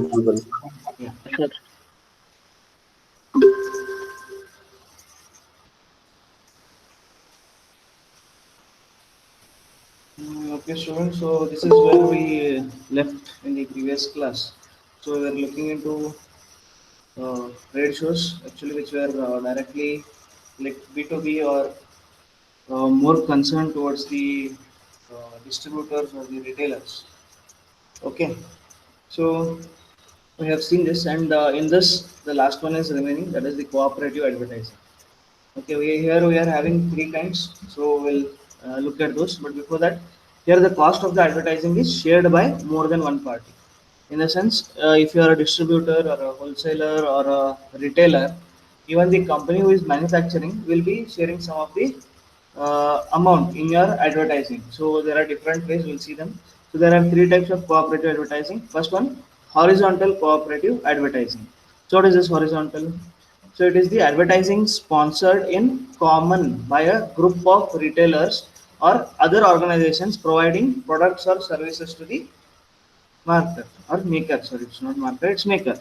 possible. Yeah. Sure. Okay, students. So this is where we left in the previous class. So we are looking into trade shows actually, which were directly like B2B or more concerned towards the distributors or the retailers. Okay, so we have seen this, and in this, the last one is remaining. That is the cooperative advertising. Okay, we are having three kinds, so we'll look at those. But before that, here the cost of the advertising is shared by more than one party. In a sense, if you are a distributor or a wholesaler or a retailer, even the company who is manufacturing will be sharing some of the amount in your advertising. So there are different ways. We'll see them. So there are three types of cooperative advertising. First one, horizontal cooperative advertising. So what is this horizontal? So it is the advertising sponsored in common by a group of retailers or other organizations providing products or services to the market or maker. Sorry, it's not market, it's maker.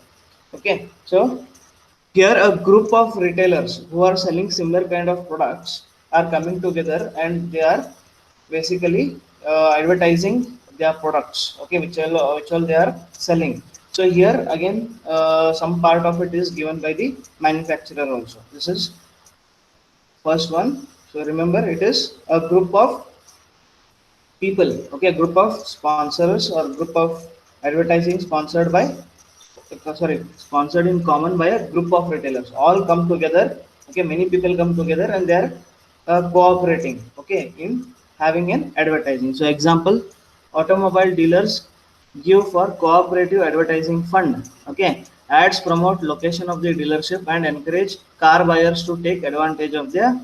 Okay, so here a group of retailers who are selling similar kind of products are coming together and they are basically advertising their products. Okay, which all they are selling. So here again, some part of it is given by the manufacturer also. This is first one. So remember, it is a group of people. Okay, a group of sponsors or group of advertising sponsored by sponsored in common by a group of retailers all come together. Okay, many people come together and they are cooperating, okay, in having an advertising. So example, automobile dealers give for cooperative advertising fund. Okay, ads promote location of the dealership and encourage car buyers to take advantage of their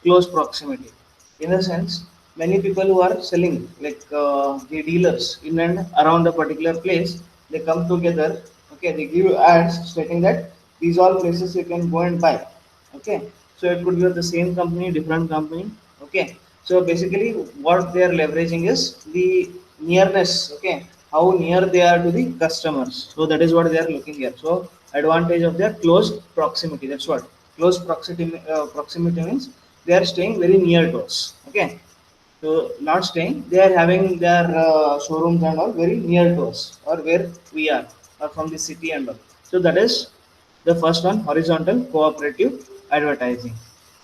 close proximity. In a sense, many people who are selling like the dealers in and around a particular place, they come together. Okay, they give ads stating that these all places you can go and buy. Okay, so it could be of the same company, different company. Okay, so basically what they are leveraging is the nearness. Okay, how near they are to the customers, so that is what they are looking at. So advantage of their close proximity, that's what close proximity means. They are staying very near to us. Okay, so not staying, they are having their showrooms and all very near to us or where we are or from the city and all. So that is the first one, horizontal cooperative advertising.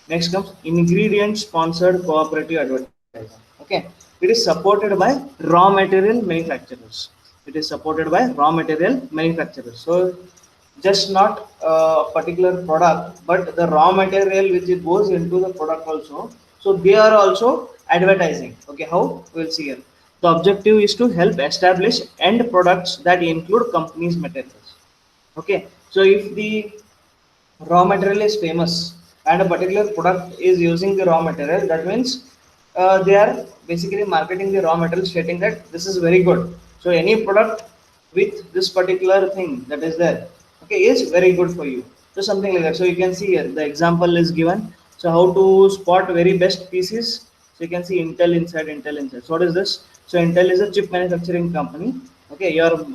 Next comes ingredient sponsored cooperative advertising. Okay, it is supported by raw material manufacturers. It is supported by raw material manufacturers. So just not a particular product but the raw material which it goes into the product also, so they are also advertising. Okay, how, we'll see here. The objective is to help establish end products that include company's materials. Okay, so if the raw material is famous and a particular product is using the raw material, that means they are basically marketing the raw material stating that this is very good. So any product with this particular thing that is there, okay, is very good for you. So something like that. So you can see here the example is given. So how to spot very best pieces. So you can see Intel inside, Intel inside. So what is this? So Intel is a chip manufacturing company. Okay, your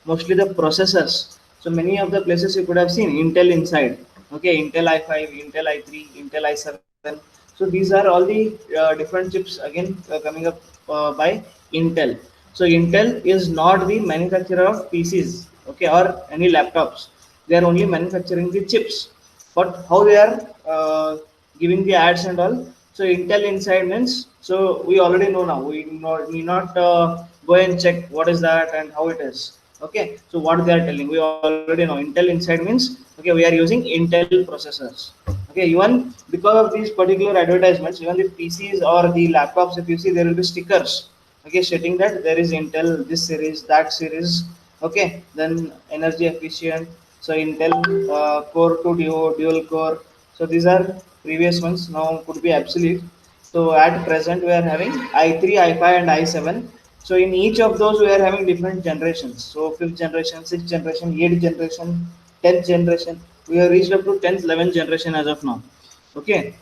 mostly the processors. So many of the places you could have seen Intel inside. Okay, Intel i5, Intel i3, Intel i7. So these are all the different chips again coming up by Intel. So Intel is not the manufacturer of PCs, okay, or any laptops. They are only manufacturing the chips. But how they are giving the ads and all. So Intel inside means, so we already know now. We need not go and check what is that and how it is. Okay, so what they are telling, we already know. Intel inside means, okay, we are using Intel processors. Okay, even because of these particular advertisements, even the PCs or the laptops, if you see, there will be stickers, okay, stating that there is Intel this series, that series. Okay, then energy efficient. So Intel core to dual core. So these are previous ones, now could be obsolete. So at present we are having i3, i5 and i7. So in each of those we are having different generations. So fifth generation, sixth generation, eighth generation, 10th generation. We have reached up to 10th, 11th generation as of now. Okay,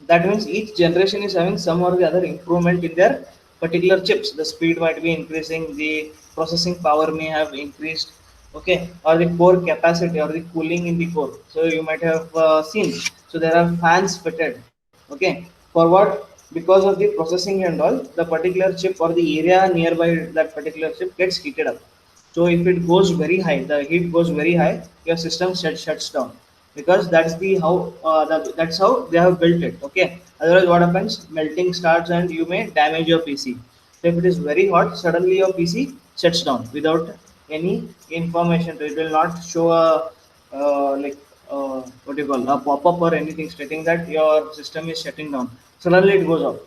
that means each generation is having some or the other improvement in their particular chips. The speed might be increasing, the processing power may have increased. okay, or the core capacity or the cooling in the core. So you might have seen. So there are fans fitted, okay, for what? Because of the processing and all, the particular chip or the area nearby that particular chip gets heated up. So if it goes very high, the heat goes very high, your system shuts down, because that's the how that's how they have built it. Okay. Otherwise, what happens? Melting starts and you may damage your PC. So if it is very hot, suddenly your PC shuts down without any information. It will not show a like what do you call, a pop-up or anything stating that your system is shutting down. Suddenly it goes off.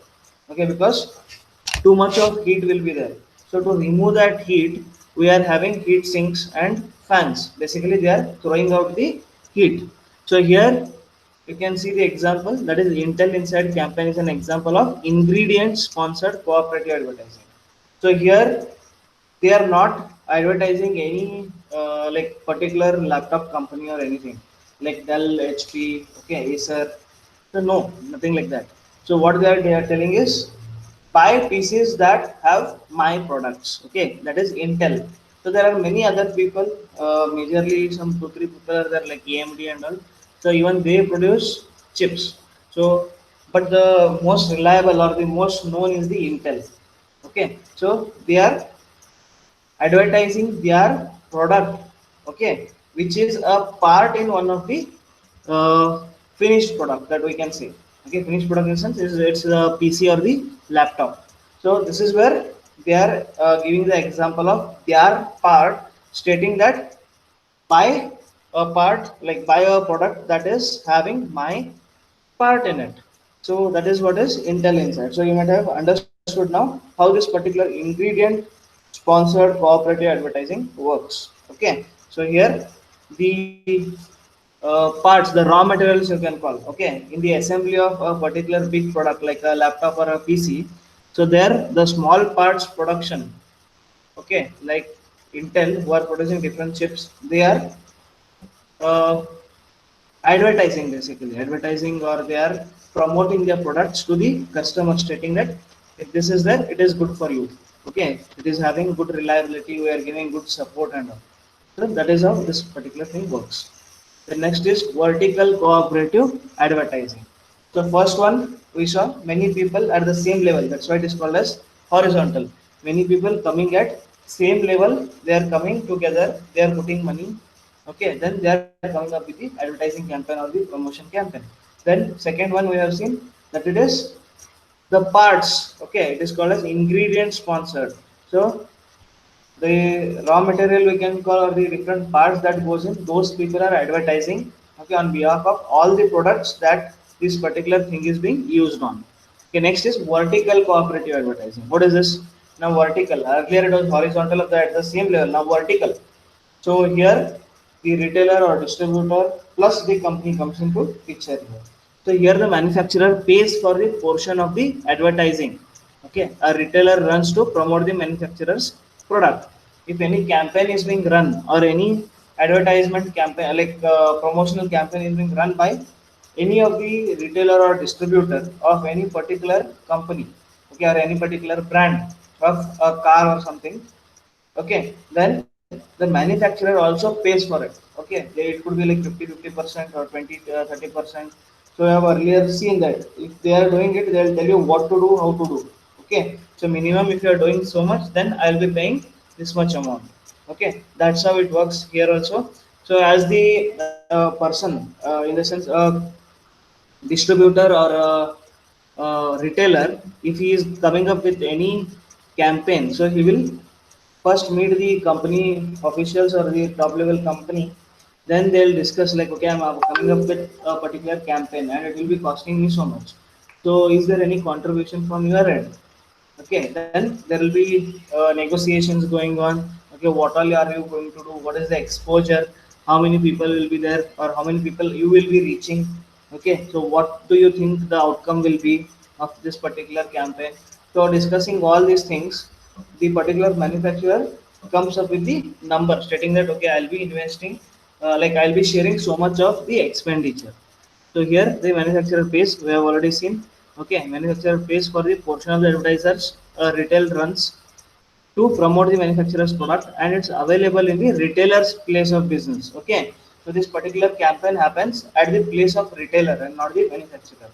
Okay, because too much of heat will be there. So to remove that heat, we are having heat sinks and fans. Basically, they are throwing out the heat. So here you can see the example, that is Intel Inside campaign is an example of ingredient sponsored cooperative advertising. So here they are not advertising any like particular laptop company or anything like Dell, HP, okay, Acer. So no, nothing like that. So what they are telling is buy PCs that have my products. Okay, that is Intel. So there are many other people, majorly some two three people are there like AMD and all. So even they produce chips. So but the most reliable or the most known is the Intel. Okay, so they are advertising their product, okay, which is a part in one of the finished product that we can say. Okay, finished product in the sense is it's the PC or the laptop. So this is where they are giving the example of their part, stating that buy a part, like buy a product that is having my part in it. So that is what is Intel Inside. So you might have understood now how this particular ingredient sponsored cooperative advertising works. Okay. So here the parts, the raw materials you can call. Okay. In the assembly of a particular big product like a laptop or a PC. So there the small parts production. Okay. Like Intel who are producing different chips, they are uh, advertising, basically advertising, or they are promoting their products to the customer, stating that if this is there, it is good for you. Okay, it is having good reliability, we are giving good support and all. So that is how this particular thing works. The next is vertical cooperative advertising. So first one, we saw many people at the same level, that's why it is called as horizontal. Many people coming at same level, they are coming together, they are putting money. Okay, then they are coming up with the advertising campaign or the promotion campaign. Then second one, we have seen that it is the parts. Okay, it is called as ingredient sponsored. So the raw material we can call, or the different parts that goes in, those people are advertising, okay, on behalf of all the products that this particular thing is being used on. Okay, next is vertical cooperative advertising. What is this? Now vertical, earlier it was horizontal of that at the same level, now vertical. So here the retailer or distributor plus the company comes into picture here. So here the manufacturer pays for the portion of the advertising. Okay, a retailer runs to promote the manufacturer's product. If any campaign is being run or any advertisement campaign like promotional campaign is being run by any of the retailer or distributor of any particular company, okay, or any particular brand of a car or something, okay, then the manufacturer also pays for it. Okay, it could be like 50% or 20 30%. So I have earlier seen that if they are doing it, they'll tell you what to do, how to do. Okay, so minimum if you are doing so much, then I'll be paying this much amount. Okay, that's how it works here also. So as the person, in the sense distributor or a retailer, if he is coming up with any campaign, so he will first meet the company officials or the top level company. Then they'll discuss like, okay, I'm coming up with a particular campaign and it will be costing me so much. So is there any contribution from your end? Okay, then there will be negotiations going on. Okay, what all are you going to do, what is the exposure, how many people will be there or how many people you will be reaching. Okay, so what do you think the outcome will be of this particular campaign? So discussing all these things, the particular manufacturer comes up with the number stating that okay, I'll be investing like I'll be sharing so much of the expenditure. So here the manufacturer pays, we have already seen. Okay, manufacturer pays for the portion of the advertisers retail runs. to promote the manufacturer's product, and it's available in the retailer's place of business. Okay, so this particular campaign happens at the place of retailer and not the manufacturer.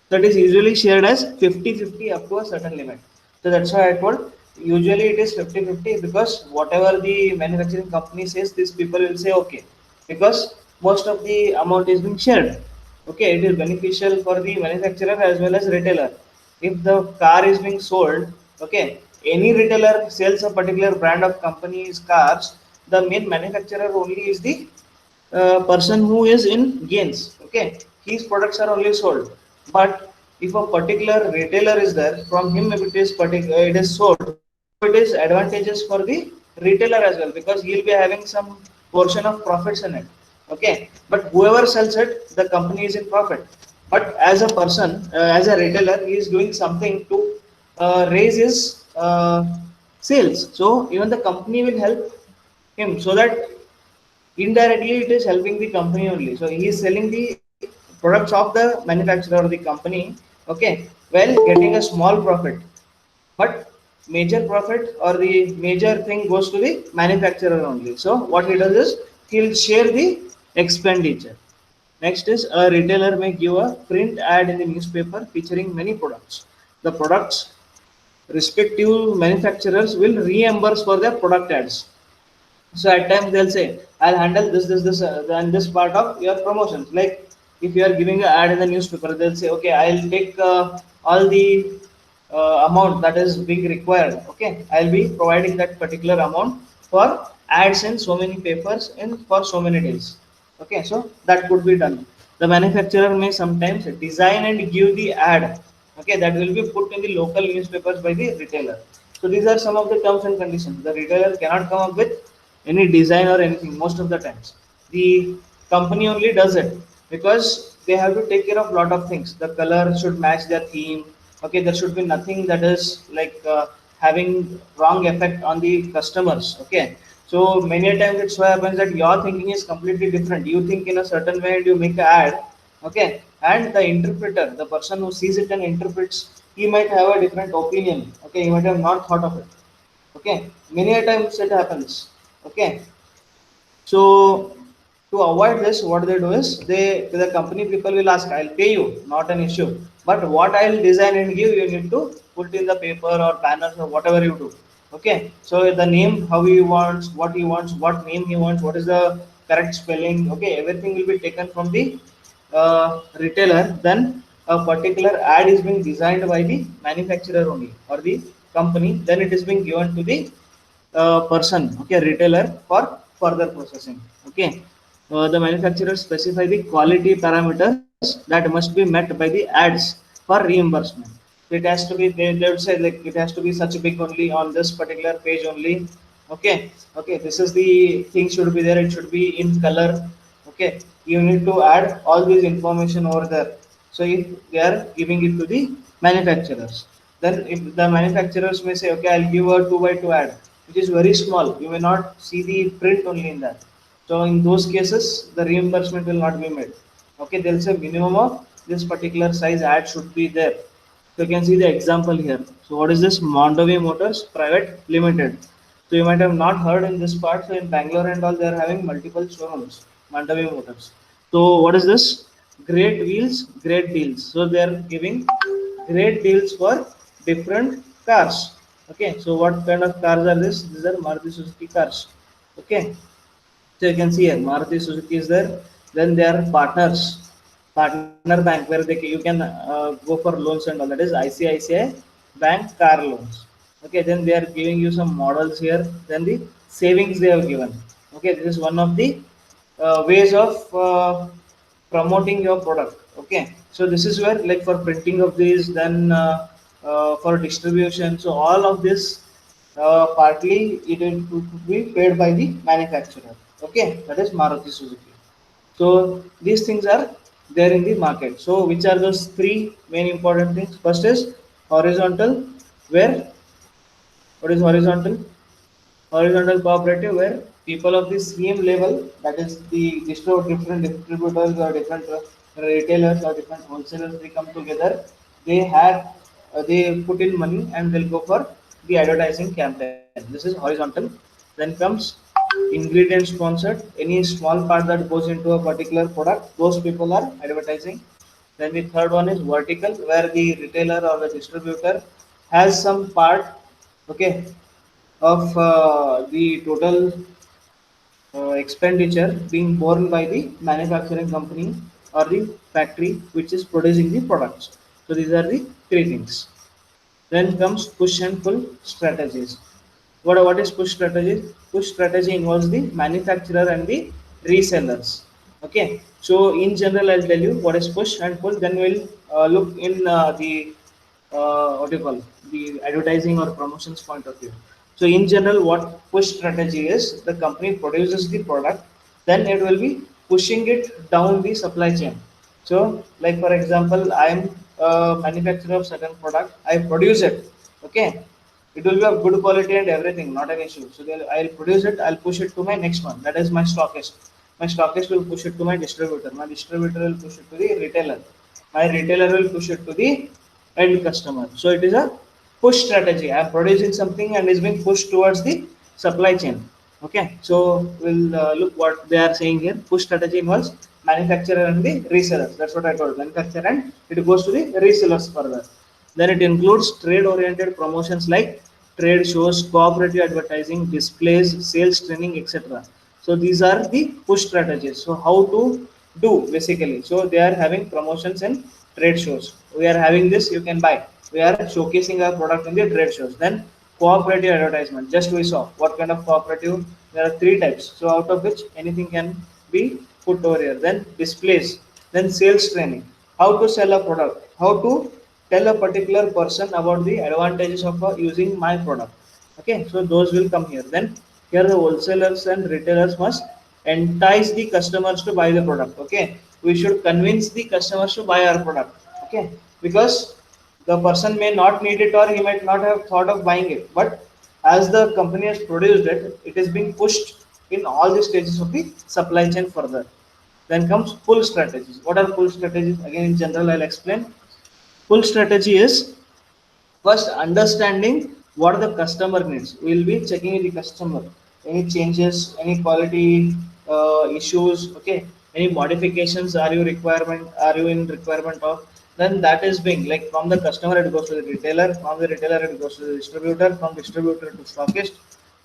So it is usually shared as 50-50 up to a certain limit. So that's why I told usually it is 50-50, because whatever the manufacturing company says, these people will say okay, because most of the amount is being shared. Okay, it is beneficial for the manufacturer as well as retailer. If the car is being sold, okay, any retailer sells a particular brand of company's cars, the main manufacturer only is the person who is in gains. Okay, his products are only sold. But if a particular retailer is there, from him if it is sold, it is advantageous for the retailer as well, because he'll be having some portion of profits in it. Okay, but whoever sells it, the company is in profit. But as a person, as a retailer, he is doing something to raise his sales. So even the company will help him, so that indirectly it is helping the company only. So he is selling the products of the manufacturer or the company, okay, while getting a small profit. But major profit or the major thing goes to the manufacturer only. So what he does is he'll share the expenditure. Next is a retailer may give a print ad in the newspaper featuring many products. The products respective manufacturers will reimburse for their product ads. So at times they'll say, I'll handle this, and this part of your promotions. Like if you are giving an ad in the newspaper, they'll say, okay, I'll take all the amount that is being required. Okay, I'll be providing that particular amount for ads in so many papers and for so many days. Okay, so that could be done. The manufacturer may sometimes design and give the ad. Okay, that will be put in the local newspapers by the retailer. So these are some of the terms and conditions. The retailer cannot come up with any design or anything most of the times. The company only does it, because they have to take care of a lot of things. The color should match their theme. Okay, there should be nothing that is like having wrong effect on the customers. Okay, so many a times it's what happens that your thinking is completely different. You think in a certain way and you make an ad. Okay, and the interpreter, the person who sees it and interprets, he might have a different opinion. Okay, he might have not thought of it. Okay, many a times it happens. Okay, so to avoid this, what they do is the company people will ask, I'll pay you, not an issue, but what I'll design and give, you need to put in the paper or banners or whatever you do. Okay, so the name, how he wants, what name he wants, what is the correct spelling. Okay, everything will be taken from the retailer. Then a particular ad is being designed by the manufacturer only or the company, then it is being given to the person, okay, retailer, for further processing. Okay, the manufacturer specify the quality parameters that must be met by the ads for reimbursement. It has to be, they would say like it has to be such big only on this particular page only. Okay, okay, this is the thing should be there, it should be in color. Okay, you need to add all these information over there. So if they are giving it to the manufacturers, then if the manufacturers may say, okay, I'll give a 2 by 2 ad, which is very small, you may not see the print only in that. So in those cases the reimbursement will not be made. Okay, they'll say minimum of this particular size ad should be there. So you can see the example here. So what is this? Mondovi Motors Private Limited. So you might have not heard in this part. So in Bangalore and all, they are having multiple showrooms. Mondovi Motors. So what is this? Great wheels, great deals. So they are giving great deals for different cars. Okay. So what kind of cars are this? These are Maruti Suzuki cars. Okay. So you can see here, Maruti Suzuki is there. Then they are partner bank, where you can go for loans and all. That is ICICI Bank car loans. Okay, then they are giving you some models here. Then the savings they have given. Okay, this is one of the ways of promoting your product. Okay, so this is where, like, for printing of these, then for distribution. So all of this partly it will be paid by the manufacturer. Okay, that is Maruti Suzuki. So these things are there in the market. So which are those three main important things? First is horizontal, where what is horizontal? Horizontal cooperative, where people of the same level, that is the different distributors or different retailers or different wholesalers, they come together. They have they put in money and they'll go for the advertising campaign. This is horizontal. Then comes ingredient sponsored. Any small part that goes into a particular product, those people are advertising. Then the third one is vertical, where the retailer or the distributor has some part, okay, of the total expenditure being borne by the manufacturing company or the factory which is producing the products. So these are the three things. Then comes push and pull strategies. What is push strategy? Push strategy involves the manufacturer and the resellers. Okay. So in general, I'll tell you what is push and pull. Then we'll look in the what do you call the advertising or promotions point of view. So in general, what push strategy is? The company produces the product, then it will be pushing it down the supply chain. So, like for example, I am a manufacturer of certain product. I produce it. Okay, it will be of good quality and everything, not an issue. So I'll produce it. I'll push it to my next one. That is my stockist. My stockist will push it to my distributor. My distributor will push it to the retailer. My retailer will push it to the end customer. So it is a push strategy. I am producing something and is being pushed towards the supply chain. Okay, so we'll look what they are saying here. Push strategy involves manufacturer and the resellers. That's what I told. Manufacturer and it goes to the resellers further. Then it includes trade-oriented promotions like trade shows, cooperative advertising, displays, sales training, etc. So these are the push strategies. So how to do basically? So they are having promotions and trade shows. We are having this, you can buy. We are showcasing our product in the trade shows. Then cooperative advertisement. Just we saw what kind of cooperative. There are three types. So out of which anything can be put over here. Then displays. Then sales training. How to sell a product. How to tell a particular person about the advantages of using my product. Okay, so those will come here. Then here the wholesalers and retailers must entice the customers to buy the product. Okay, we should convince the customers to buy our product. Okay, because the person may not need it or he might not have thought of buying it, but as the company has produced it, it is being pushed in all the stages of the supply chain further. Then comes pull strategies. What are pull strategies? Again, in general, I'll explain. Pull strategy is first understanding what the customer needs. We will be checking the customer. Any changes, any quality issues, okay, any modifications are you in requirement of? Then that is being like from the customer it goes to the retailer, from the retailer it goes to the distributor, from distributor to stockist,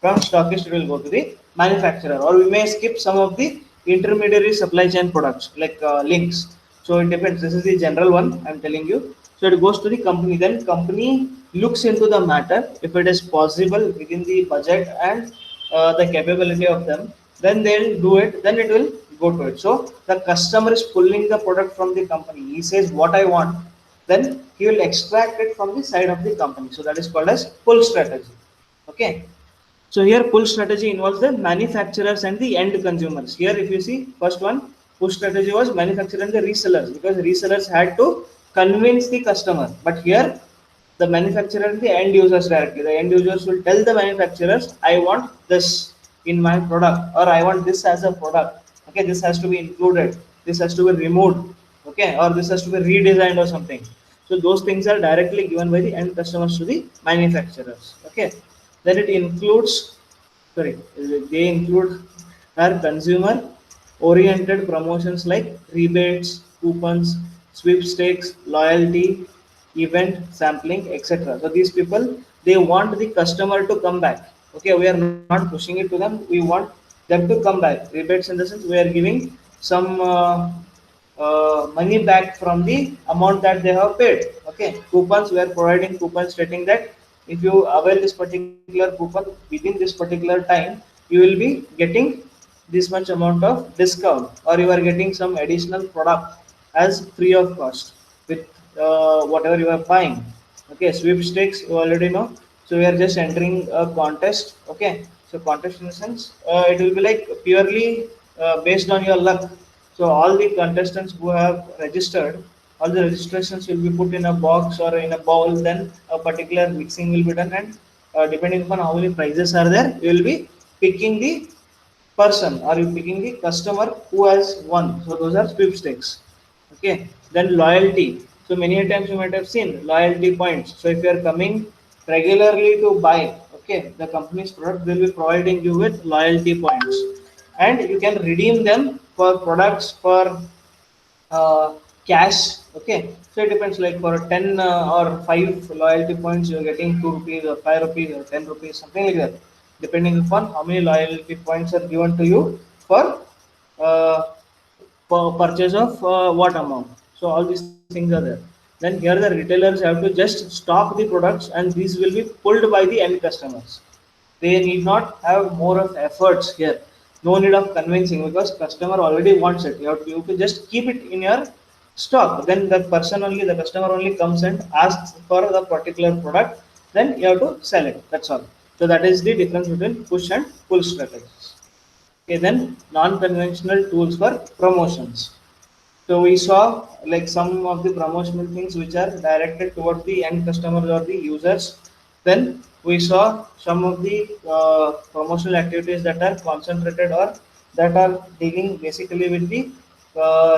from stockist it will go to the manufacturer, or we may skip some of the intermediary supply chain products like links. So it depends. This is the general one I'm telling you. So it goes to the company. Then company looks into the matter. If it is possible within the budget and the capability of them, then they'll do it. Then it will go to it. So the customer is pulling the product from the company. He says what I want. Then he will extract it from the side of the company. So that is called as pull strategy. Okay. So here pull strategy involves the manufacturers and the end consumers. Here if you see first one, push strategy was manufacturer and the resellers, because resellers had to convince the customer. But here the manufacturer and the end users directly. The end users will tell the manufacturers, I want this in my product, or I want this as a product. Okay, this has to be included, this has to be removed, okay, or this has to be redesigned or something. So those things are directly given by the end customers to the manufacturers. Okay, then it includes, sorry, they include our consumer oriented promotions like rebates, coupons, sweepstakes, loyalty, event sampling, etc. So these people, they want the customer to come back. Okay, we are not pushing it to them, we want them to come back. Rebates in the sense we are giving some money back from the amount that they have paid. Okay, coupons, we are providing coupons stating that if you avail this particular coupon within this particular time, you will be getting this much amount of discount, or you are getting some additional product as free of cost with whatever you are buying. Okay, sweepstakes, you already know. So we are just entering a contest. Okay, so contest in the sense it will be like purely based on your luck. So all the contestants who have registered, all the registrations will be put in a box or in a bowl. Then a particular mixing will be done, and depending upon how many prizes are there, you will be picking the person, or you picking the customer who has won. So those are sweepstakes. Okay, then loyalty. So many a times you might have seen loyalty points. So if you are coming regularly to buy, Okay, the company's product will be providing you with loyalty points, and you can redeem them for products for cash. Okay, so it depends, like for 10 or 5 loyalty points you're getting 2 rupees or 5 rupees or 10 rupees, something like that, depending upon how many loyalty points are given to you for uh, purchase of what amount. So all these things are there. Then here the retailers have to just stock the products, and these will be pulled by the end customers. They need not have more of efforts here. No need of convincing, because customer already wants it. You have to just keep it in your stock. Then the customer only comes and asks for the particular product. Then you have to sell it. That's all. So that is the difference between push and pull strategies. Okay, then non-conventional tools for promotions. So we saw like some of the promotional things which are directed towards the end customers or the users. Then we saw some of the promotional activities that are concentrated or that are dealing basically with the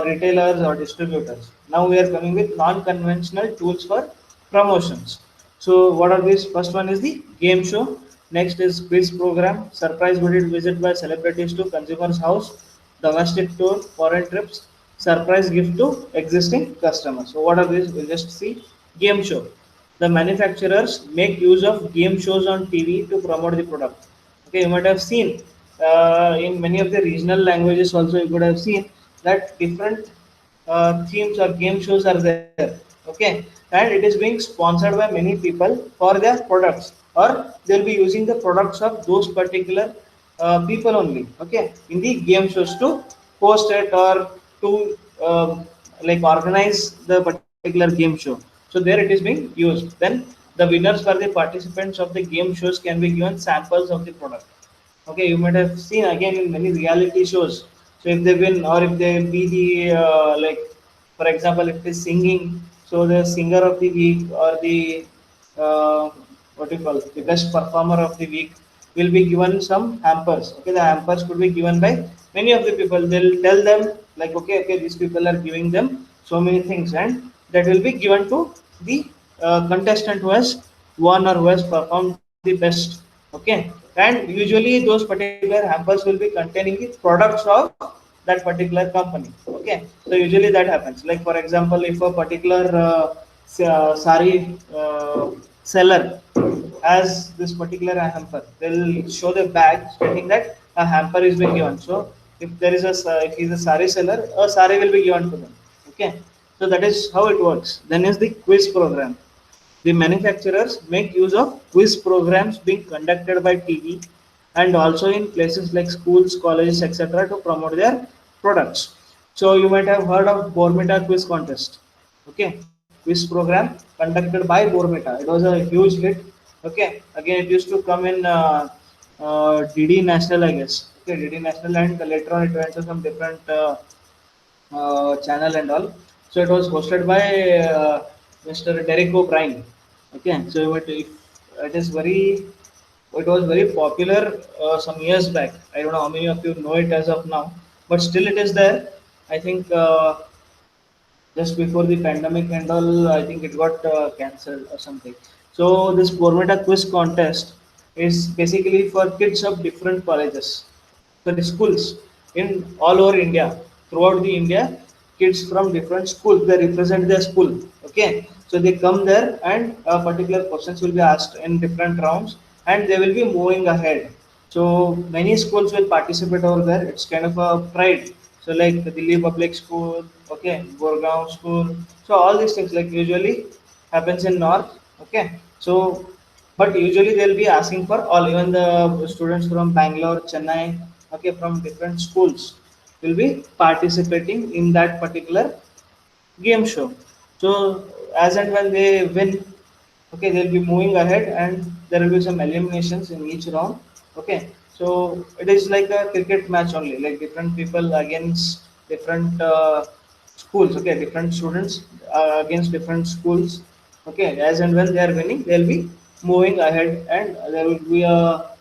retailers or distributors. Now we are coming with non-conventional tools for promotions. So what are these? First one is the game show. Next is quiz program, surprise visit by celebrities to consumers' house, domestic tour, foreign trips, surprise gift to existing customers. So what are these? We'll just see. Game show. The manufacturers make use of game shows on TV to promote the product. Okay, you might have seen in many of the regional languages also, you could have seen that different themes or game shows are there. Okay, and it is being sponsored by many people for their products, or they'll be using the products of those particular people only. Okay, in the game shows to host it or to like organize the particular game show. So there it is being used. Then the winners for the participants of the game shows can be given samples of the product. Okay, you might have seen again in many reality shows. So if they win, or if they will be the like, for example, if it is singing, so the singer of the week or the what do you call the best performer of the week will be given some hampers. Okay, the hampers could be given by many of the people. They'll tell them like, okay, these people are giving them so many things, and that will be given to the contestant who has won or who has performed the best. Okay, and usually those particular hampers will be containing the products of that particular company. Okay, so usually that happens. Like for example, if a particular sari seller has this particular hamper, they'll show the bag stating that a hamper is being given. So if there is if he's a sari seller, a sari will be given to them. Okay, so that is how it works. Then is the quiz program. The manufacturers make use of quiz programs being conducted by TV and also in places like schools, colleges, etc. to promote their products. So you might have heard of Bormita Quiz Contest. Okay, quiz program conducted by Bormita. It was a huge hit. Okay, again it used to come in DD National, I guess. Okay, DD National, and later on it went to some different channel and all. So it was hosted by Mr. Derek O'Brien. Okay, so it is very, it was very popular some years back. I don't know how many of you know it as of now, but still it is there. I think just before the pandemic and all, I think it got cancelled or something. So this Bormeta quiz contest is basically for kids of different colleges, sorry, schools in all over India, throughout the India. Kids from different schools, they represent their school. Okay, so they come there, and particular questions will be asked in different rounds, and they will be moving ahead. So many schools will participate over there. It's kind of a pride. So like the Delhi Public School, okay, Gurgaon School. So all these things like usually happens in North. Okay, so but usually they'll be asking for all, even the students from Bangalore, Chennai, okay, from different schools will be participating in that particular game show. So as and when they win, okay, they'll be moving ahead, and there will be some eliminations in each round. Okay, so it is like a cricket match only, like different people against different schools. Okay, different students against different schools. Okay, as and when they are winning, they'll be moving ahead, and there will be a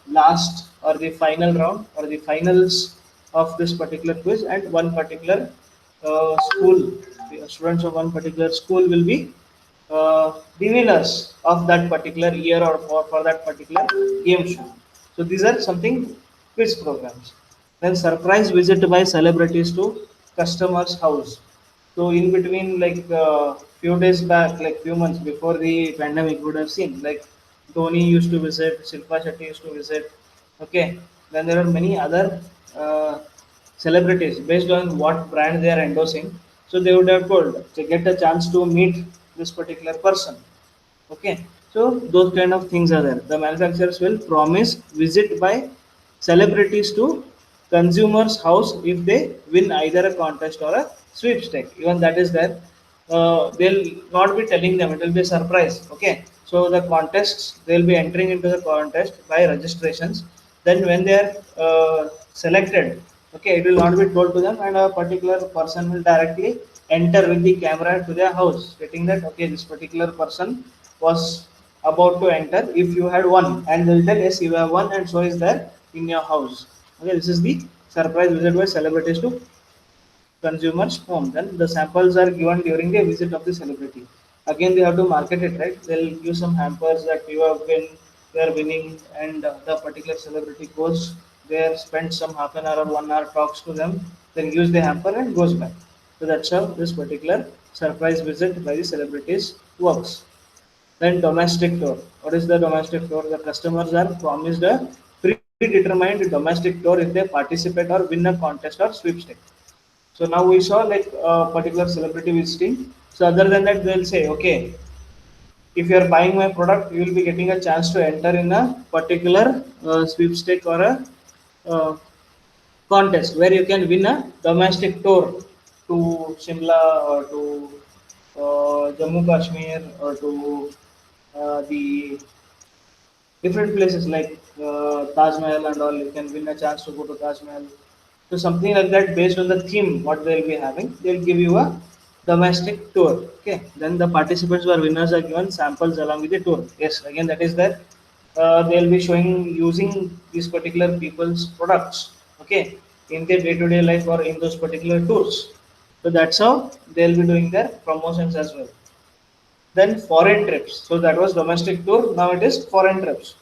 last or the final round or the finals of this particular quiz, and one particular school, the students of one particular school will be the winners of that particular year or for that particular game show. So these are something quiz programs. Then surprise visit by celebrities to customers' house. So in between, like few days back, like few months before the pandemic, you would have seen like Dhoni used to visit, Shilpa Shetty used to visit. Okay, then there are many other celebrities based on what brand they are endorsing. So they would have told to get a chance to meet this particular person. Okay, so those kind of things are there. The manufacturers will promise visit by celebrities to consumers' house if they win either a contest or a sweepstake. Even that is there. They'll not be telling them; it will be a surprise. Okay, so the contests they'll be entering into the contest by registrations. Then when they are selected, okay, it will not be told to them, and a particular person will directly enter with the camera to their house, stating that okay, this particular person was about to enter if you had won, and they'll tell yes, you have won, and so is there in your house. Okay, this is the surprise visit by celebrities to consumers' home. Then the samples are given during the visit of the celebrity. Again, they have to market it, right? They'll give some hampers that you have been, you are winning, and the particular celebrity goes there, spends some half an hour or 1 hour, talks to them, then gives the hamper and goes back. So that's how this particular surprise visit by the celebrities works. Then domestic tour. What is the domestic tour? The customers are promised a predetermined domestic tour if they participate or win a contest or sweepstake. So now we saw like a particular celebrity visiting. So other than that, they'll say, okay, if you are buying my product, you will be getting a chance to enter in a particular sweepstake or a uh, contest where you can win a domestic tour to Shimla or to Jammu Kashmir or to the different places like Taj Mahal and all. You can win a chance to go to Taj Mahal. So something like that based on the theme what they'll be having, they'll give you a domestic tour. Okay. Then the participants who are winners are given samples along with the tour. Yes, again that is there. They'll be showing using these particular people's products. Okay, in their day-to-day life or in those particular tours. So that's how they'll be doing their promotions as well. Then foreign trips. So that was domestic tour. Now it is foreign trips.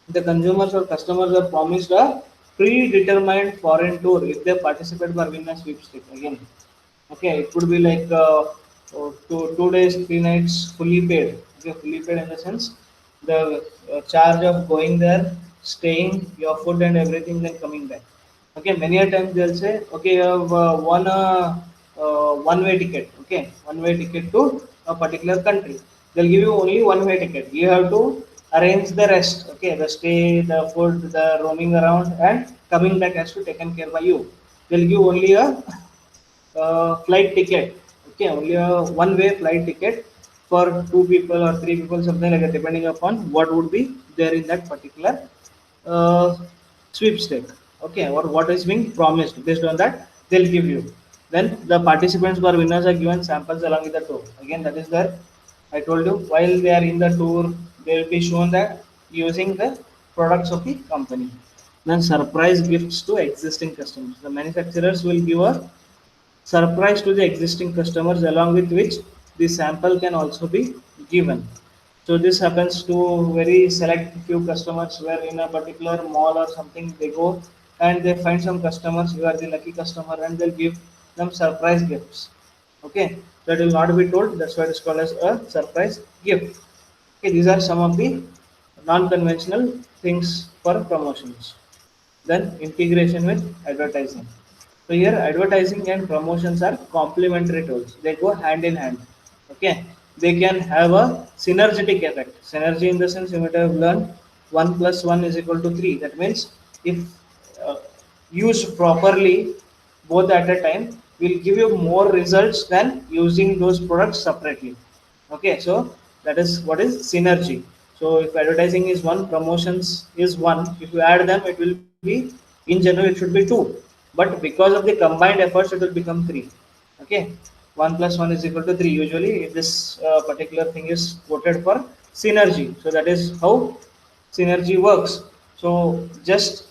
The consumers or customers are promised a predetermined foreign tour if they participate or win a sweepstake. Again, okay, it could be like 2 days, 3 nights fully paid. Okay, fully paid in the sense the charge of going there, staying, your food and everything, then coming back. Okay, many a times they'll say, okay, you have won a one-way ticket. Okay, one-way ticket to a particular country. They'll give you only one-way ticket. You have to arrange the rest. Okay, the stay, the food, the roaming around, and coming back has to taken care by you. They'll give only a flight ticket. Okay, only a one-way flight ticket for 2 people or 3 people, something like that, depending upon what would be there in that particular uh, sweepstake. Okay, or what is being promised. Based on that, they'll give you. Then the participants who are winners are given samples along with the tour. Again, that is there. I told you while they are in the tour, they will be shown that using the products of the company. Then surprise gifts to existing customers. The manufacturers will give a surprise to the existing customers along with which the sample can also be given. So this happens to very select few customers where in a particular mall or something they go and they find some customers, you are the lucky customer, and they'll give them surprise gifts. Okay, that will not be told, that's why it's called as a surprise gift. Okay, these are some of the non-conventional things for promotions. Then integration with advertising. So here advertising and promotions are complementary tools. They go hand in hand. Okay. They can have a synergetic effect. Synergy in the sense you might have learned 1 plus 1 is equal to 3. That means if uh, used properly both at a time will give you more results than using those products separately. Okay, so that is what is synergy. So if advertising is one, promotions is one, if you add them it will be, in general it should be two, but because of the combined efforts it will become three. Okay, 1 plus 1 is equal to 3 usually if this particular thing is quoted for synergy. So that is how synergy works. So just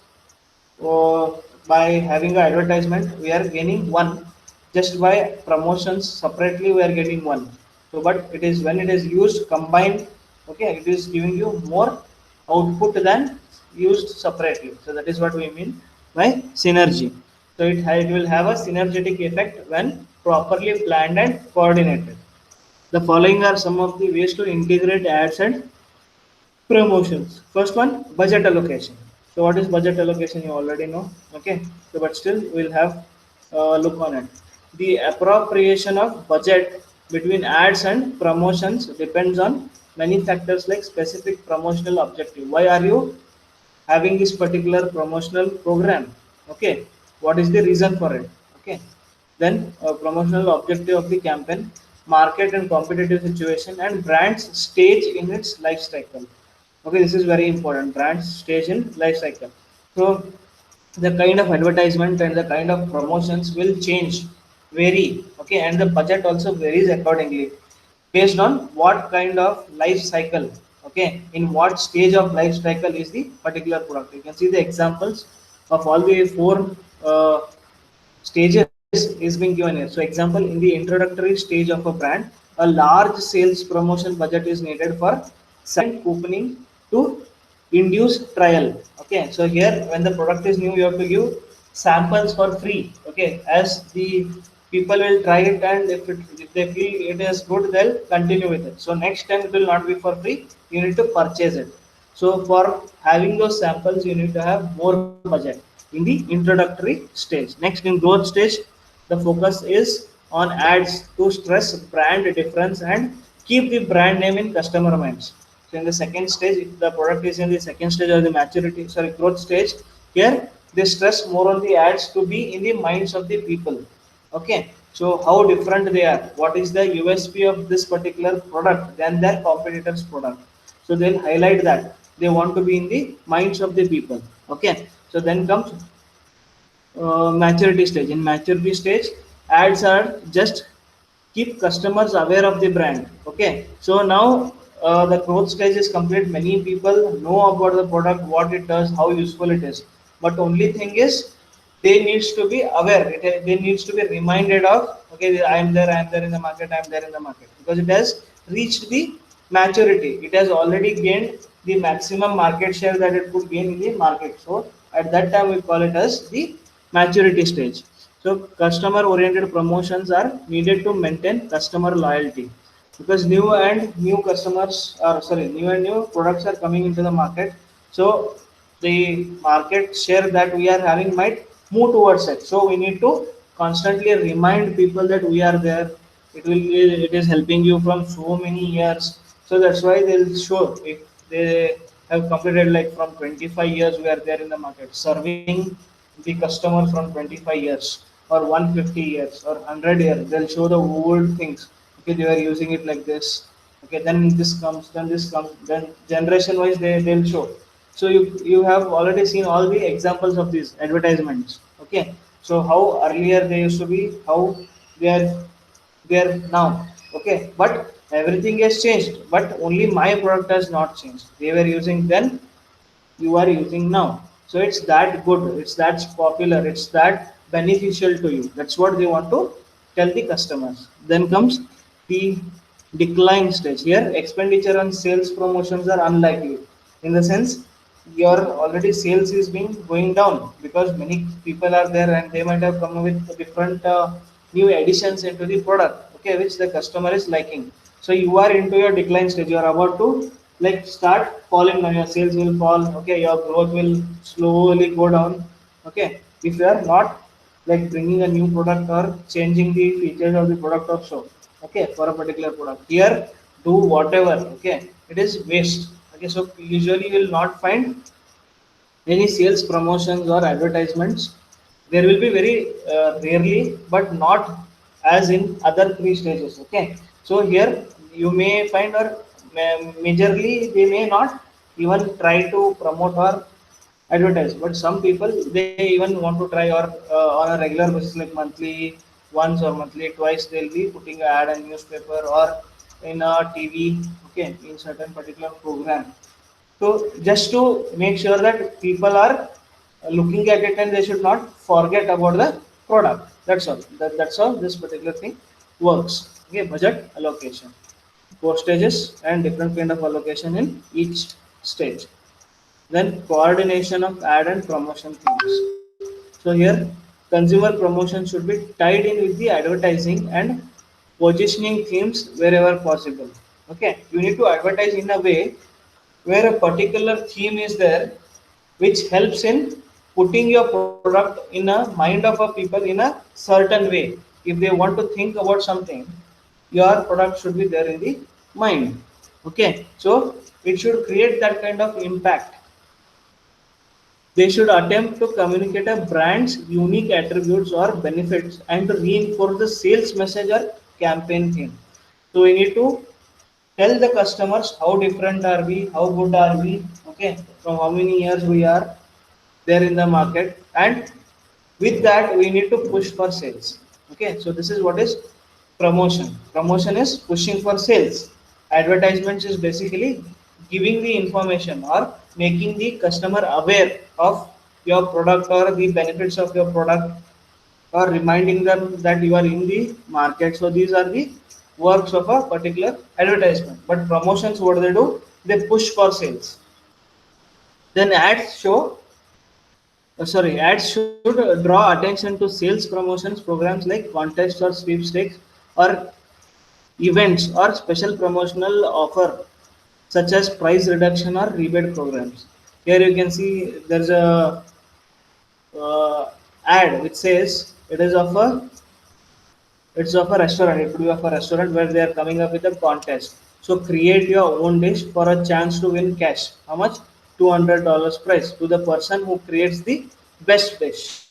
uh, by having an advertisement we are gaining one, just by promotions separately we are getting one. So but it is when it is used combined, okay, it is giving you more output than used separately. So that is what we mean by synergy. So it will have a synergetic effect when properly planned and coordinated. The following are some of the ways to integrate ads and promotions. First one, budget allocation. So what is budget allocation? You already know. Okay. So but still we'll have a look on it. The appropriation of budget between ads and promotions depends on many factors like specific promotional objective. Why are you having this particular promotional program? Okay. What is the reason for it? Okay. Then promotional objective of the campaign, market and competitive situation, and brand's stage in its life cycle. Okay, this is very important. Brand's stage in life cycle. So the kind of advertisement and the kind of promotions will change, vary. Okay, and the budget also varies accordingly based on what kind of life cycle. Okay, in what stage of life cycle is the particular product. You can see the examples of all the four stages is being given here. So example, in the introductory stage of a brand, a large sales promotion budget is needed for second couponing to induce trial. Okay, so here when the product is new, you have to give samples for free. Okay, as the people will try it, and if they feel it is good, they'll continue with it. So next time it will not be for free, you need to purchase it. So for having those samples, you need to have more budget in the introductory stage. Next, in growth stage, the focus is on ads to stress brand difference and keep the brand name in customer minds. So in the second stage, if the product is in the second stage or the maturity, sorry, growth stage, here they stress more on the ads to be in the minds of the people. Okay, so how different they are? What is the USP of this particular product than their competitors' product? So they'll highlight that they want to be in the minds of the people. Okay, so then comes maturity stage. In maturity stage, ads are just keep customers aware of the brand. Okay, so now the growth stage is complete. Many people know about the product, what it does, how useful it is, but only thing is they needs to be aware. They needs to be reminded of, okay, I am there in the market, I am there in the market, because it has reached the maturity. It has already gained the maximum market share that it could gain in the market. So at that time we call it as the maturity stage. So customer oriented promotions are needed to maintain customer loyalty, because new customers are, sorry, new and new products are coming into the market. So the market share that we are having might move towards it. So we need to constantly remind people that we are there. It is helping you from so many years. So that's why they'll show if they have completed like from 25 years we are there in the market, serving the customer from 25 years or 150 years or 100 years. They'll show the old things. Okay, they were using it like this. Okay, then this comes, then generation wise they'll show. So you have already seen all the examples of these advertisements. Okay, so how earlier they used to be, how they are there now. Okay, but everything has changed, but only my product has not changed. They were using then, you are using now. So it's that good, it's that popular, it's that beneficial to you. That's what they want to tell the customers. Then comes the decline stage. Here expenditure on sales promotions are unlikely, in the sense your already sales is being going down because many people are there and they might have come with different new additions into the product, okay, which the customer is liking. So you are into your decline stage, you are about to like start falling down, your sales will fall. Okay, your growth will slowly go down. Okay, if you are not like bringing a new product or changing the features of the product or so, okay, for a particular product, here do whatever. Okay, it is waste. Okay, so usually you will not find any sales promotions or advertisements. There will be very rarely, but not as in other three stages. Okay, so here you may find, or majorly they may not even try to promote or advertise, but some people they even want to try, or on a regular basis like monthly once or monthly twice they'll be putting an ad in newspaper or in a TV. Okay, in certain particular program. So just to make sure that people are looking at it and they should not forget about the product. That's all. That's how this particular thing works. Okay, budget allocation. postages and different kind of allocation in each stage. Then coordination of ad and promotion themes. So here consumer promotion should be tied in with the advertising and positioning themes wherever possible. Okay, you need to advertise in a way where a particular theme is there, which helps in putting your product in a mind of a people in a certain way. If they want to think about something, your product should be there in the mind. Okay, so it should create that kind of impact. They should attempt to communicate a brand's unique attributes or benefits and to reinforce the sales message or campaign theme. So we need to tell the customers how different are we, how good are we, okay, from how many years we are there in the market, and with that we need to push for sales. Okay, so this is what is promotion. Promotion is pushing for sales. Advertisements is basically giving the information or making the customer aware of your product or the benefits of your product, or reminding them that you are in the market. So these are the works of a particular advertisement. But promotions, what do? They push for sales. Then ads should draw attention to sales promotions programs like contests or sweepstakes or events or special promotional offer such as price reduction or rebate programs. Here you can see there's a ad which says it's of a restaurant. It could be of a restaurant where they are coming up with a contest. So create your own dish for a chance to win cash. How much? $200 prize to the person who creates the best dish.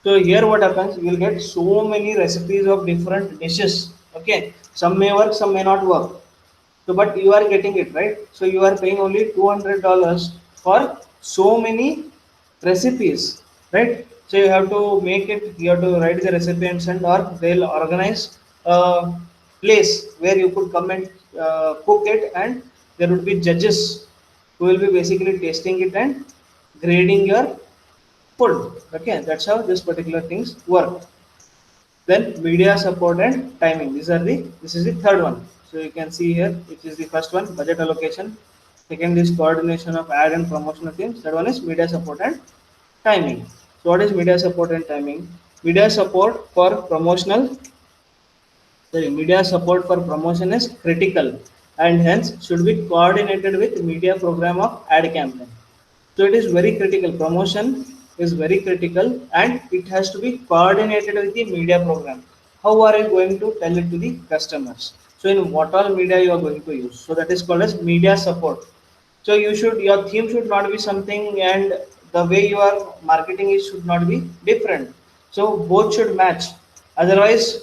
So here what happens? You will get so many recipes of different dishes. Okay, some may work, some may not work. So, but you are getting it right. So you are paying only $200 for so many recipes, right? So you have to make it. You have to write the recipe and send, or they'll organize a place where you could come and cook it, and there would be judges who will be basically tasting it and grading your food. Okay, that's how this particular things work. Then media support and timing. This is the third one. So you can see here, which is the first one, budget allocation. Second is coordination of ad and promotional teams. Third one is media support and timing. So what is media support and timing? Media support for promotional Media support for promotion is critical and hence should be coordinated with media program of ad campaign. So it is very critical. Promotion is very critical and it has to be coordinated with the media program. How are you going to tell it to the customers? So in what all media you are going to use. So that is called as media support. So your theme should not be something, and the way you are marketing it should not be different. So both should match. Otherwise,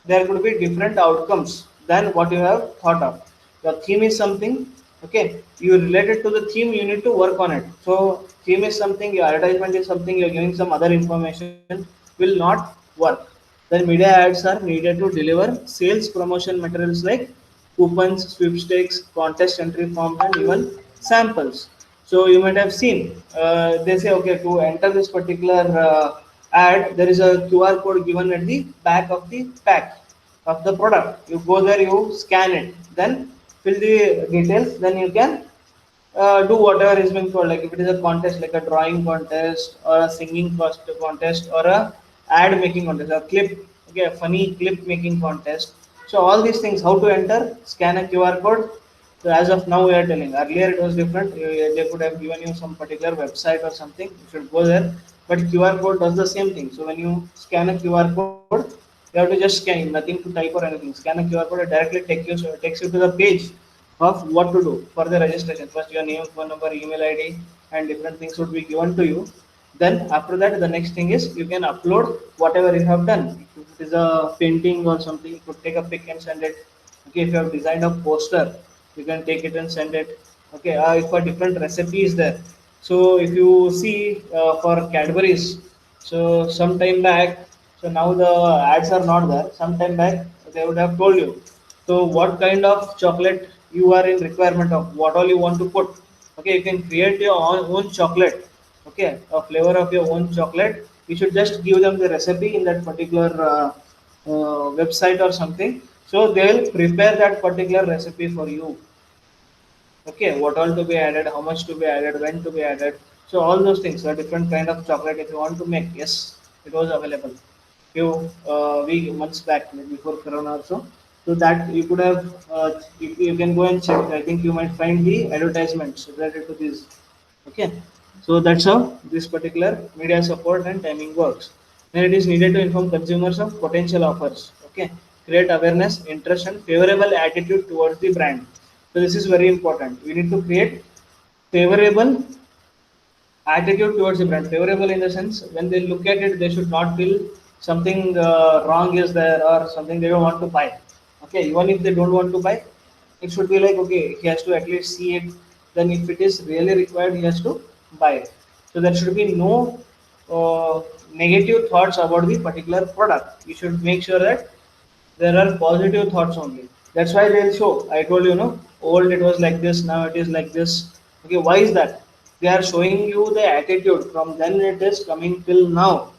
there could be different outcomes than what you have thought of. Your theme is something, okay, you relate it to the theme, you need to work on it. So theme is something, your advertisement is something, you're giving some other information, will not work. Then media ads are needed to deliver sales promotion materials like coupons, sweepstakes, contest entry forms, and even samples. So you might have seen, they say, okay, to enter this particular ad, there is a QR code given at the back of the pack of the product. You go there, you scan it, then fill the details, then you can do whatever is being told. Like if it is a contest, like a drawing contest or a singing contest or a ad making contest, a clip, okay, a funny clip making contest. So all these things, how to enter, scan a QR code. So as of now, we are telling. Earlier it was different. They could have given you some particular website or something. You should go there. But QR code does the same thing. So when you scan a QR code, you have to just scan, nothing to type or anything. Scan a QR code, it directly takes you to the page of what to do for the registration. First, your name, phone number, email ID, and different things would be given to you. Then after that, the next thing is you can upload whatever you have done. If it is a painting or something, you could take a pic and send it. Okay, if you have designed a poster, you can take it and send it. Okay, if a different recipe is there. So if you see for Cadbury's, so some time back, so now the ads are not there. Some time back, they would have told you. So what kind of chocolate you are in requirement of, what all you want to put. Okay, you can create your own chocolate. Okay, a flavor of your own chocolate. You should just give them the recipe in that particular website or something. So they will prepare that particular recipe for you. Okay, what all to be added, how much to be added, when to be added. So all those things are different kind of chocolate if you want to make. Yes, it was available few week months back, like before corona also. So that you could have you can go and check. I think you might find the advertisements related to this. Okay, so that's how this particular media support and timing works. Then it is needed to inform consumers of potential offers. Okay, create awareness, interest, and favorable attitude towards the brand. So this is very important. We need to create favorable attitude towards the brand. Favorable in the sense when they look at it, they should not feel something wrong is there or something they don't want to buy. Okay, even if they don't want to buy, it should be like okay, he has to at least see it. Then if it is really required, he has to buy it. So there should be no negative thoughts about the particular product. You should make sure that there are positive thoughts only. That's why they'll show. I told you, no, old it was like this, now it is like this. Okay, why is that? They are showing you the attitude from then it is coming till now.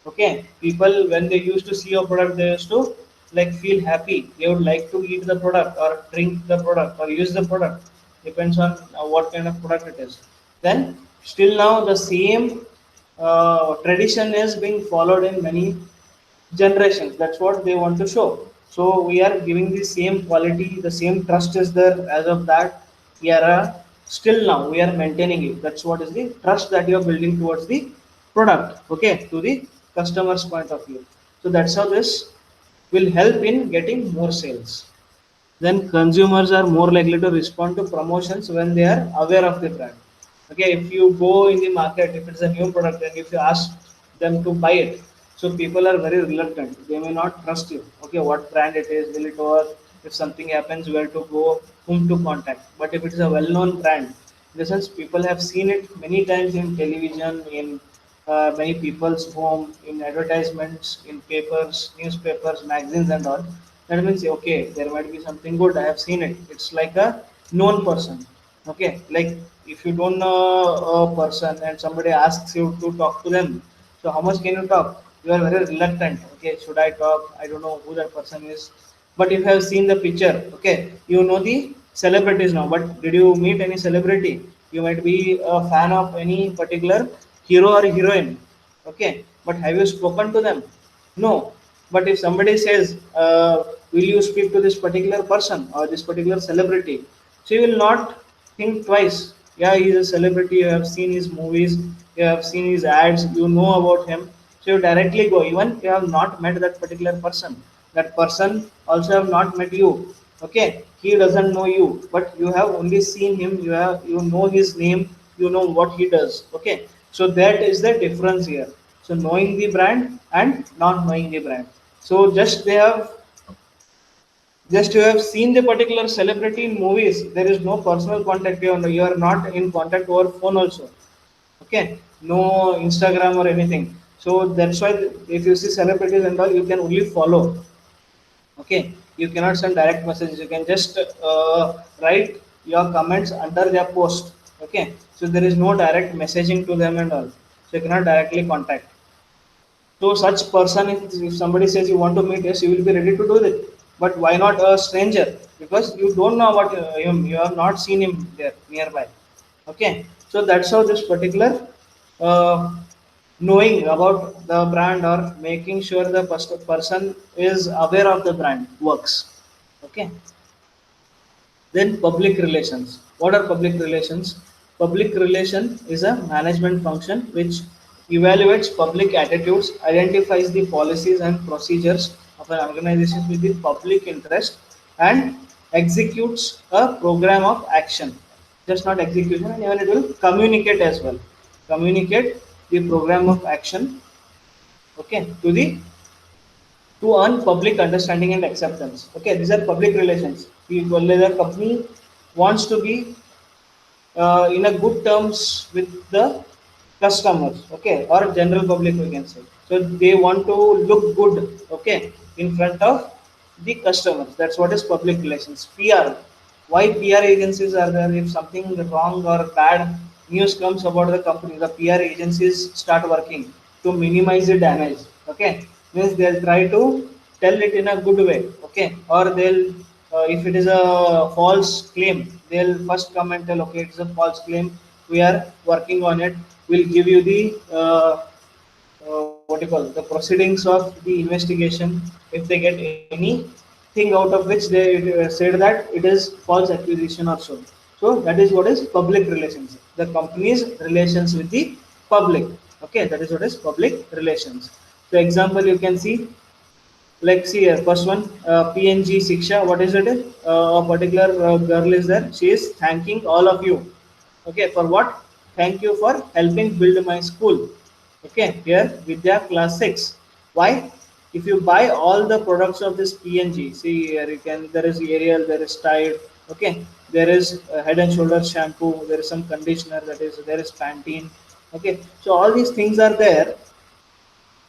Okay, people when they used to see a product, they used to like feel happy. They would like to eat the product or drink the product or use the product. Depends on what kind of product it is. Then still now the same tradition is being followed in many generations. That's what they want to show. So we are giving the same quality, the same trust is there as of that era. Still now we are maintaining it. That's what is the trust that you are building towards the product, okay, to the customer's point of view. So that's how this will help in getting more sales. Then consumers are more likely to respond to promotions when they are aware of the brand. Okay, if you go in the market, if it's a new product, and if you ask them to buy it, so people are very reluctant. They may not trust you. Okay, what brand it is, will it work? If something happens, where to go, whom to contact. But if it is a well-known brand, in the sense people have seen it many times in television, in many people's home, in advertisements, in papers, newspapers, magazines, and all. That means okay, there might be something good. I have seen it. It's like a known person. Okay, like if you don't know a person and somebody asks you to talk to them, so how much can you talk? You are very reluctant. Okay, should I talk? I don't know who that person is. But if you have seen the picture, okay, you know the celebrities now. But did you meet any celebrity? You might be a fan of any particular hero or heroine. Okay, but have you spoken to them? No. But if somebody says, will you speak to this particular person or this particular celebrity? So you will not think twice. Yeah, he is a celebrity. You have seen his movies. You have seen his ads. You know about him. So you directly go. Even you have not met that particular person. That person also have not met you. Okay, he doesn't know you, but you have only seen him. You know his name. You know what he does. Okay, so that is the difference here. So knowing the brand and not knowing the brand. So just you have seen the particular celebrity in movies. There is no personal contact. You are not in contact over phone also. Okay, no Instagram or anything. So that's why if you see celebrities and all, you can only follow. Okay, you cannot send direct messages. You can just write your comments under their post. Okay, so there is no direct messaging to them and all. So you cannot directly contact. So such person, if somebody says you want to meet us, you will be ready to do it. But why not a stranger? Because you don't know about him. You have not seen him there nearby. Okay. So that's how this particular uh, knowing about the brand or making sure the person is aware of the brand works. Okay. Then public relations. What are public relations? Public relation is a management function which evaluates public attitudes, identifies the policies and procedures of an organization with the public interest, and executes a program of action. Just not execution, and even it will communicate as well. Communicate the program of action, okay, to earn public understanding and acceptance. Okay, these are public relations. The company wants to be in a good terms with the customers, okay, or general public we can say. So they want to look good, okay, in front of the customers. That's what is public relations. PR. Why PR agencies are there? If something wrong or bad news comes about the company, the PR agencies start working to minimize the damage. Okay, means they'll try to tell it in a good way, okay? Or they'll if it is a false claim, they'll first come and tell, okay, it's a false claim, we are working on it, we'll give you the what do you call, the proceedings of the investigation if they get anything out of which they said that it is false accusation or so. So that is what is public relations, the company's relations with the public. Okay, that is what is public relations. So example you can see, like see here, first one, PNG Siksha. What is it? A particular girl is there. She is thanking all of you. Okay, for what? Thank you for helping build my school. Okay, here Vidya class 6. Why? If you buy all the products of this PNG, see here you can, there is Ariel, there is Tide, okay, there is Head and Shoulders shampoo, there is some conditioner, that is there is Pantene, okay. So all these things are there.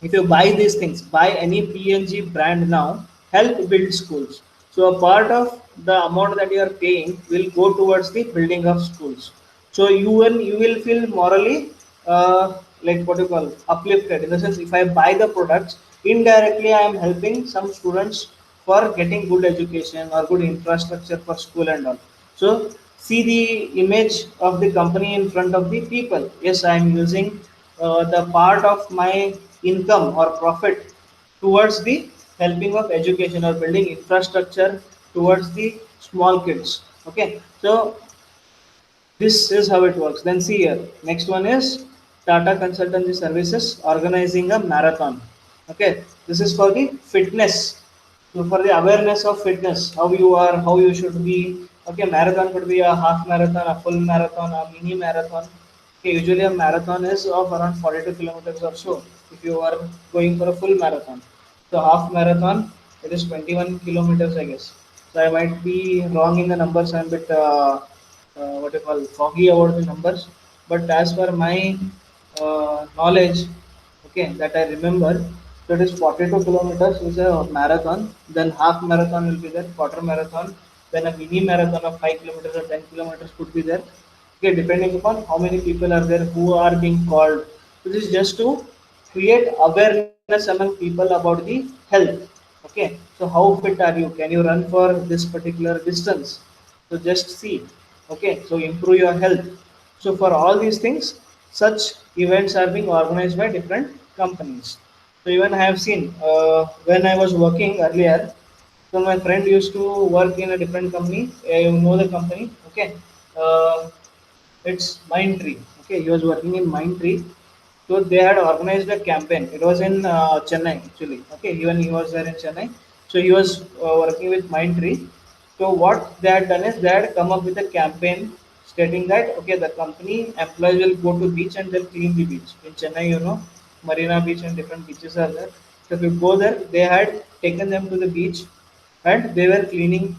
If you buy these things, buy any PNG brand now, help build schools. So a part of the amount that you are paying will go towards the building of schools. So you will feel morally like what you call uplifted, in the sense if I buy the products, indirectly I am helping some students for getting good education or good infrastructure for school and all. So see the image of the company in front of the people. Yes, I am using the part of my income or profit towards the helping of education or building infrastructure towards the small kids. Okay, so this is how it works. Then see here, next one is Tata Consultancy Services organizing a marathon. Okay, this is for the fitness. So for the awareness of fitness, how you are, how you should be. Okay, marathon could be a half marathon, a full marathon, a mini marathon. Okay, usually a marathon is of around 42 kilometers or so. If you are going for a full marathon, so half marathon it is 21 kilometers, I guess. So I might be wrong in the numbers. I'm a bit what you call foggy about the numbers. But as per my knowledge, okay, that I remember, so it is 42 kilometers is a marathon. Then half marathon will be there, quarter marathon. Then a mini marathon of 5 kilometers or 10 kilometers could be there. Okay, depending upon how many people are there who are being called. So this is just to create awareness among people about the health. Okay, so how fit are you? Can you run for this particular distance? So just see. Okay, so improve your health. So for all these things, such events are being organized by different companies. So even I have seen when I was working earlier, so my friend used to work in a different company. You know the company, okay? uh, it's Mindtree. Okay, he was working in Mindtree. So they had organized a campaign. It was in Chennai actually. Okay, even he was there in Chennai. So he was working with Mindtree. So what they had done is they had come up with a campaign stating that okay, the company employees will go to beach and they'll clean the beach. In Chennai, you know, Marina Beach and different beaches are there. So if you go there, they had taken them to the beach and they were cleaning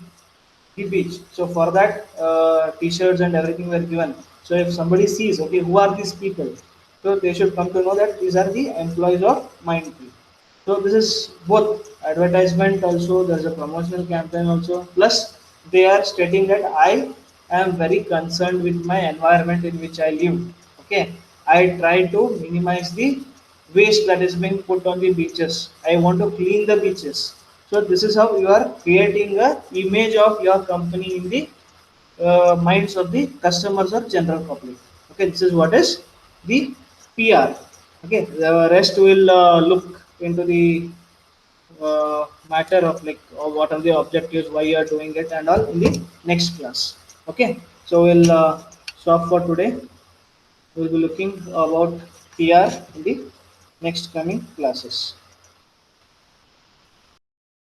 the beach. So for that, t-shirts and everything were given. So if somebody sees, okay, who are these people? So they should come to know that these are the employees of Mindtree. So this is both advertisement also. There's a promotional campaign also. Plus, they are stating that I am very concerned with my environment in which I live. Okay, I try to minimize the waste that is being put on the beaches. I want to clean the beaches. So this is how you are creating a image of your company in the minds of the customers or general public. Okay, this is what is the PR. Okay, the rest will look into the matter of like what are the objectives, why you are doing it, and all in the next class. Okay, so we'll stop for today. We'll be looking about PR in the next coming classes.